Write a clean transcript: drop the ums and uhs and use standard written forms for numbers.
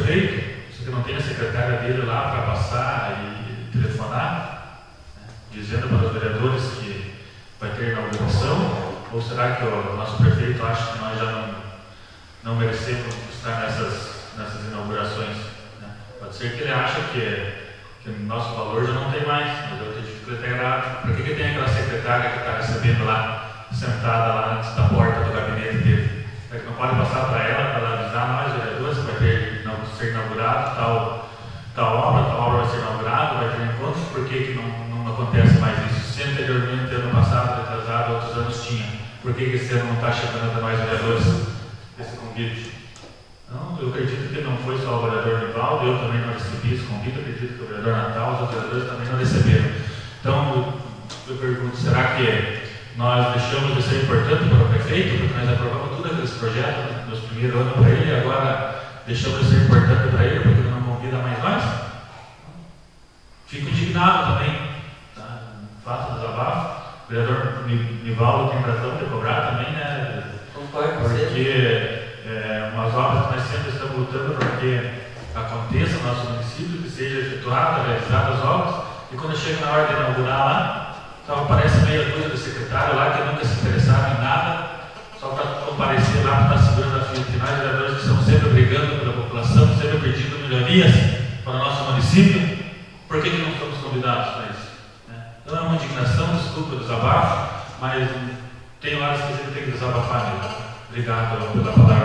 prefeito, só que não tem a secretária dele lá para passar e telefonar, né, dizendo para os vereadores que vai ter inauguração, ou será que o nosso prefeito acha que nós já não merecemos estar nessas inaugurações, né? Pode ser que ele ache que o nosso valor já não tem mais, mas eu acredito que ele está errado. Por que tem aquela secretária que está recebendo lá, sentada lá antes da porta do gabinete dele? É que não pode passar para ela avisar nós, vereadores, que vai ser inaugurado tal obra vai ser inaugurada, vai ter encontros. Por que não acontece mais isso? Se anteriormente, ano passado, retrasado, outros anos tinha, por que esse ano não está chegando até nós, vereadores, esse convite? Não, eu acredito que não foi só o vereador Nivaldo, eu também não recebi esse convite, acredito que o vereador Natal, os outros vereadores também não receberam. Então, eu pergunto, será que nós deixamos de ser importante para o prefeito, porque nós aprovamos tudo aqueles projetos nos primeiros anos para ele, e agora deixamos de ser importante para ele, porque ele não convida mais nós? Fico indignado também, tá? Faço desabafo. O vereador Nivaldo tem razão de cobrar também, né? Porque umas obras que nós sempre estamos lutando para que aconteça no nosso município, que seja efetuada, realizada as obras, e quando chega na hora de inaugurar lá, só aparece meia coisa do secretário lá que nunca se interessaram em nada, só para comparecer lá para estar segurando a fila. E nós, vereadores, que estamos sempre brigando pela população, sempre pedindo melhorias para o nosso município, por que não somos convidados para isso? Então é uma indignação, desculpa o desabafo, mas tem horas que a gente tem que desabafar mesmo. Obrigado pela palavra.